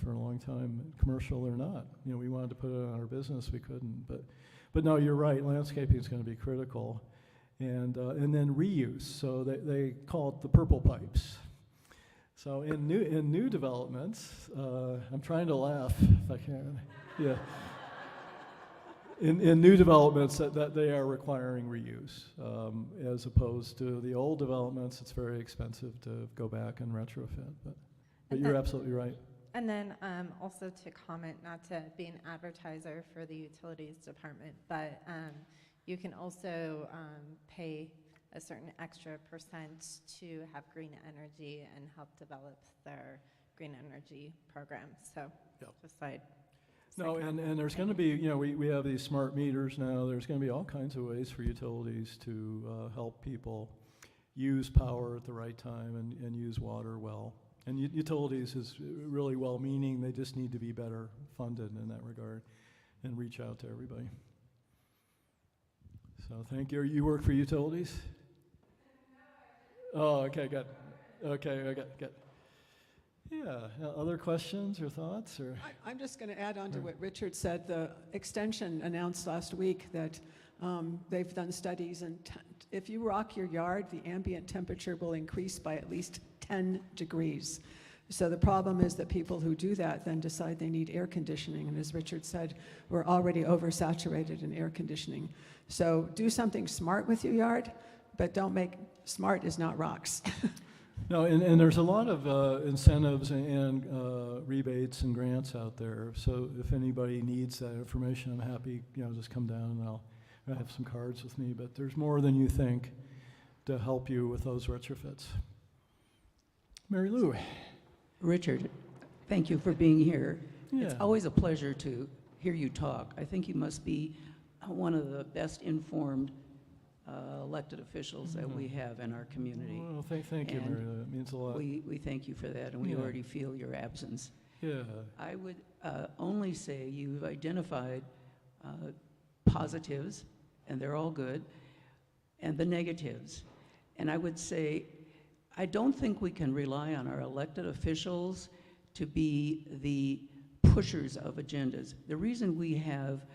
for a long time. Commercial, they're not. We wanted to put it on our business, we couldn't. But no, you're right. Landscaping is going to be critical, and then reuse. So they call it the purple pipes. So in new developments, I'm trying to laugh if I can. Yeah. In new developments that they are requiring reuse, as opposed to the old developments, it's very expensive to go back and retrofit. But you're absolutely right. And then also to comment, not to be an advertiser for the utilities department, but you can also pay a certain extra percent to have green energy and help develop their green energy program. So Yep. just side. No, and there's going to be, we have these smart meters now. There's going to be all kinds of ways for utilities to help people use power at the right time and use water well. And utilities is really well-meaning. They just need to be better funded in that regard and reach out to everybody. So thank you. You work for utilities? Oh, okay, good. Okay, good. Yeah, other questions or thoughts? Or I'm just going to add on to what Richard said. The extension announced last week that they've done studies, and if you rock your yard, the ambient temperature will increase by at least 10 degrees. So the problem is that people who do that then decide they need air conditioning, and as Richard said, we're already oversaturated in air conditioning. So do something smart with your yard, but don't make smart is not rocks. no, and there's a lot of incentives and rebates and grants out there. So if anybody needs that information, I'm happy, just come down and I have some cards with me. But there's more than you think to help you with those retrofits. Mary Lou. Richard, thank you for being here. Yeah. It's always a pleasure to hear you talk. I think you must be one of the best informed elected officials that we have in our community. Well, thank you, And Mary Lou. It means a lot. We thank you for that, and we Yeah. already feel your absence. Yeah. I would only say you've identified positives, and they're all good, and the negatives. And I would say, I don't think we can rely on our elected officials to be the pushers of agendas. The reason we have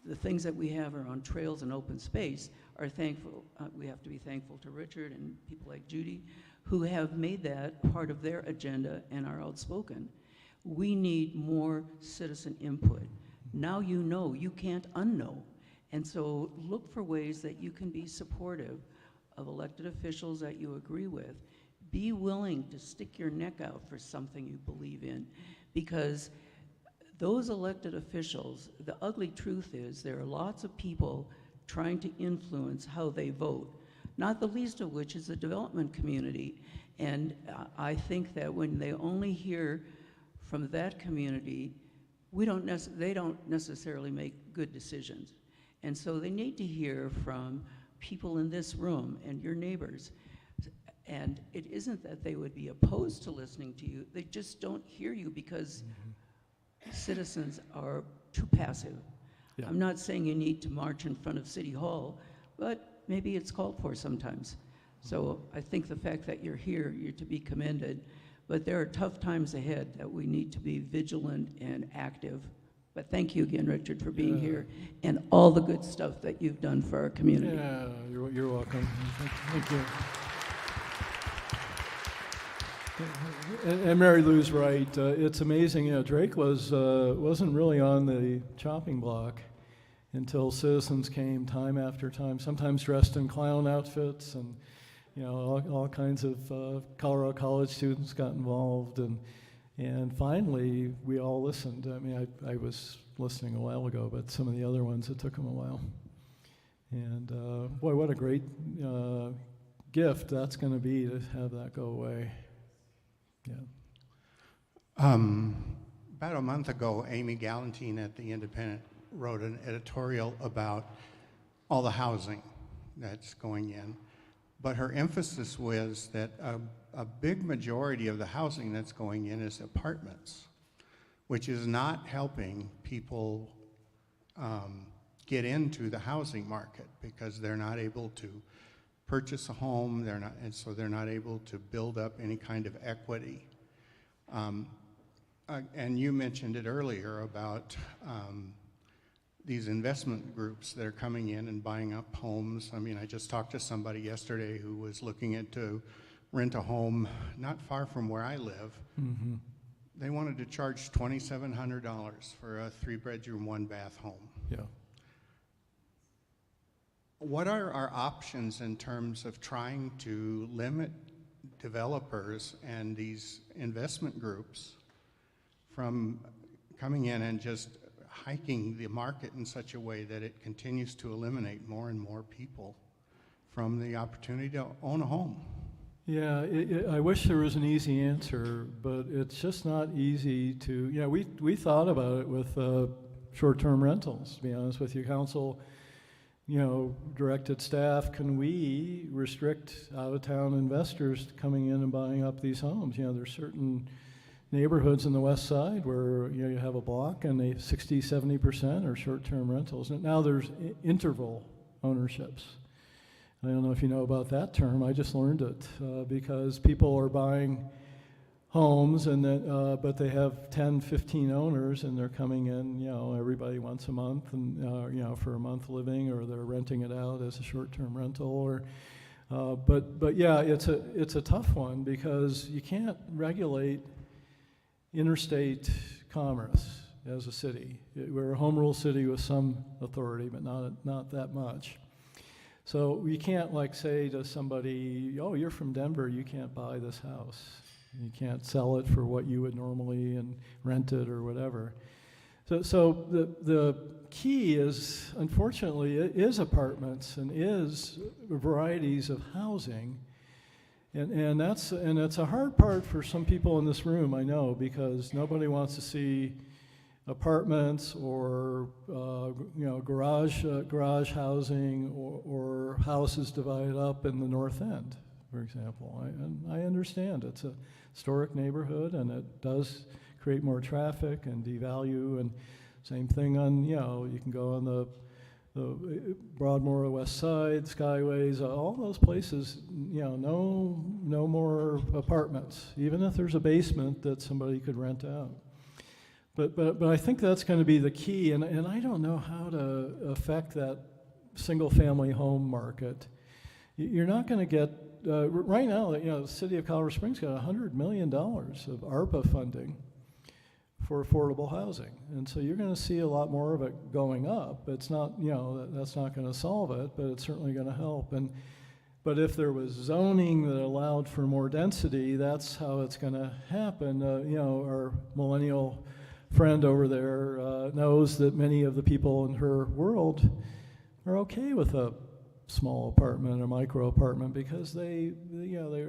the things that we have are on trails and open space are thankful. We have to be thankful to Richard and people like Judy who have made that part of their agenda and are outspoken. We need more citizen input. Now you can't unknow. And so look for ways that you can be supportive of elected officials that you agree with. Be willing to stick your neck out for something you believe in, because those elected officials, the ugly truth is there are lots of people trying to influence how they vote, not the least of which is the development community. And I think that when they only hear from that community, they don't necessarily make good decisions. And so they need to hear from people in this room and your neighbors. And it isn't that they would be opposed to listening to you, they just don't hear you because citizens are too passive. Yeah. I'm not saying you need to march in front of City Hall, but maybe it's called for sometimes. So I think the fact that you're here, you're to be commended, but there are tough times ahead that we need to be vigilant and active. But thank you again, Richard, for being here and all the good stuff that you've done for our community. Yeah, you're welcome. Thank you. And Mary Lou's right. It's amazing. Drake wasn't really on the chopping block until citizens came time after time, sometimes dressed in clown outfits, and all kinds of Colorado College students got involved, and finally we all listened. I mean, I was listening a while ago, but some of the other ones, it took them a while. And boy, what a great gift that's going to be to have that go away. Yeah. About a month ago, Amy Galantine at The Independent wrote an editorial about all the housing that's going in. But her emphasis was that a big majority of the housing that's going in is apartments, which is not helping people get into the housing market because they're not able to purchase a home, and so they're not able to build up any kind of equity. And you mentioned it earlier about these investment groups that are coming in and buying up homes. I mean, I just talked to somebody yesterday who was looking into rent a home not far from where I live. Mm-hmm. They wanted to charge $2,700 for a 3-bedroom, 1-bath home. Yeah. What are our options in terms of trying to limit developers and these investment groups from coming in and just hiking the market in such a way that it continues to eliminate more and more people from the opportunity to own a home? Yeah, I wish there was an easy answer, but it's just not easy to, we thought about it with short-term rentals, to be honest with you. Council, directed staff, can we restrict out-of-town investors coming in and buying up these homes? There's certain neighborhoods in the west side where you have a block and 60-70% are short-term rentals. And now there's interval ownerships. I don't know if you know about that term. I just learned it because people are buying homes and then, but they have 10, 15 owners and they're coming in, everybody once a month and, for a month living, or they're renting it out as a short-term rental, or, but yeah, it's a tough one because you can't regulate interstate commerce as a city. We're a home rule city with some authority, but not that much. So we can't say to somebody, oh, you're from Denver, you can't buy this house. You can't sell it for what you would normally and rent it or whatever. So the key is, unfortunately, it is apartments and is varieties of housing. And it's a hard part for some people in this room, I know, because nobody wants to see apartments or garage housing or houses divided up in the North End, for example. I understand it's a historic neighborhood and it does create more traffic and devalue, and same thing on, you can go on the Broadmoor West Side, Skyways, all those places, no more apartments, even if there's a basement that somebody could rent out. But I think that's going to be the key, and I don't know how to affect that single-family home market. You're not going to get, right now, the city of Colorado Springs got $100 million of ARPA funding for affordable housing. And so you're going to see a lot more of it going up. It's not, that's not going to solve it, but it's certainly going to help. But if there was zoning that allowed for more density, that's how it's going to happen. Our millennial friend over there knows that many of the people in her world are okay with a small apartment or micro apartment because they're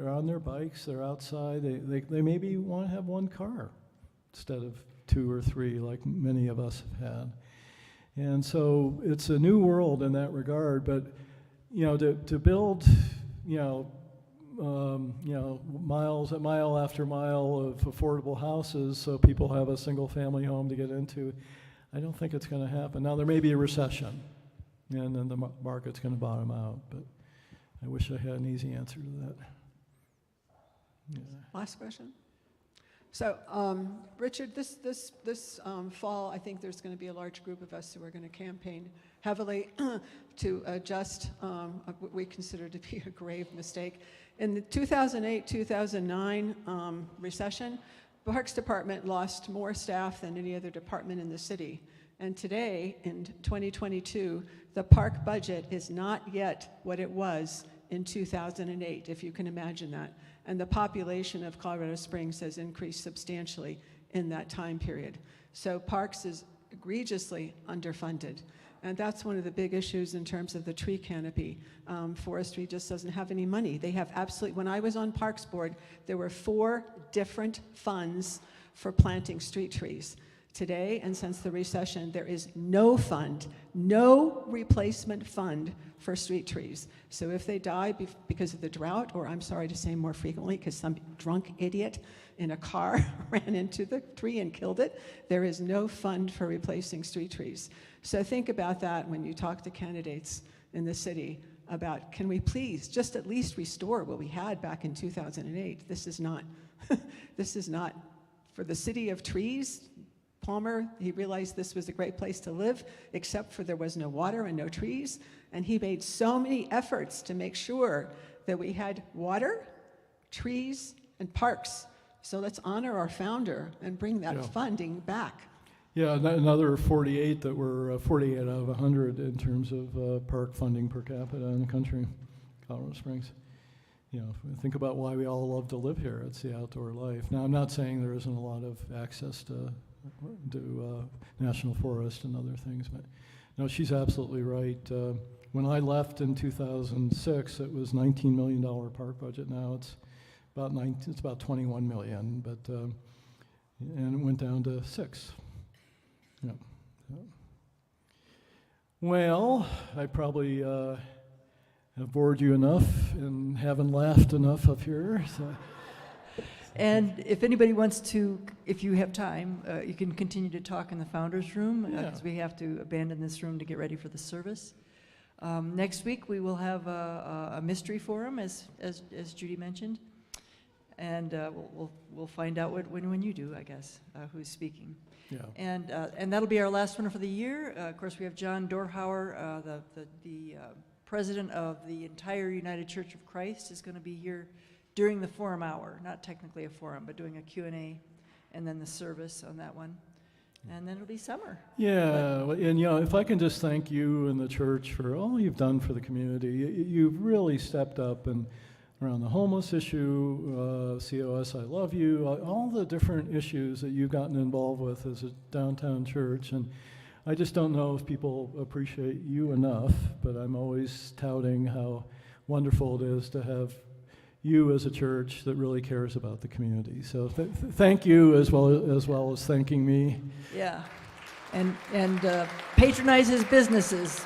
on their bikes, they're outside, they maybe want to have one car instead of 2 or 3 like many of us have had. And so it's a new world in that regard, but to build mile after mile of affordable houses so people have a single family home to get into, I don't think it's going to happen. Now there may be a recession and then the market's going to bottom out, but I wish I had an easy answer to that. Yeah. Last question. So, Richard, this fall, I think there's going to be a large group of us who are going to campaign heavily to adjust what we consider to be a grave mistake. In the 2008-2009 recession, Parks Department lost more staff than any other department in the city. And today, in 2022, the park budget is not yet what it was in 2008, if you can imagine that. And the population of Colorado Springs has increased substantially in that time period. So Parks is egregiously underfunded. And that's one of the big issues in terms of the tree canopy. Forestry just doesn't have any money. They have absolutely, when I was on Parks Board, there were 4 different funds for planting street trees. Today, and since the recession, there is no fund, no replacement fund for street trees. So if they die because of the drought, or I'm sorry to say more frequently, because some drunk idiot in a car ran into the tree and killed it, there is no fund for replacing street trees. So think about that when you talk to candidates in the city about, can we please just at least restore what we had back in 2008? This is not, this is not for the city of trees. Palmer, he realized this was a great place to live, except for there was no water and no trees. And he made so many efforts to make sure that we had water, trees, and parks. So let's honor our founder and bring that Yeah. funding back. Yeah, another 48 that were 48 out of 100 in terms of park funding per capita in the country, Colorado Springs. You know, if we think about why we all love to live here, it's the outdoor life. Now, I'm not saying there isn't a lot of access to national forest and other things, but no, she's absolutely right. When I left in 2006, it was $19 million park budget. Now it's about 21 million, but and it went down to 6. Yeah. Well, I probably have bored you enough and haven't laughed enough up here. So. And if anybody wants to, if you have time, you can continue to talk in the founders room, because we have to abandon this room to get ready for the service. Next week we will have a mystery forum, as Judy mentioned, and we'll find out when you do, I guess, who's speaking. Yeah. And that'll be our last one for the year. Of course, we have John Dorhauer, the president of the entire United Church of Christ, is going to be here during the forum hour, not technically a forum, but doing a Q&A, and then the service on that one. And then it'll be summer. Yeah, and you know, if I can just thank you and the church for all you've done for the community. You've really stepped up and around the homeless issue, COS, I love you, all the different issues that you've gotten involved with as a downtown church. And I just don't know if people appreciate you enough, but I'm always touting how wonderful it is to have you as a church that really cares about the community. So thank you as well as thanking me. Yeah, and patronizes businesses.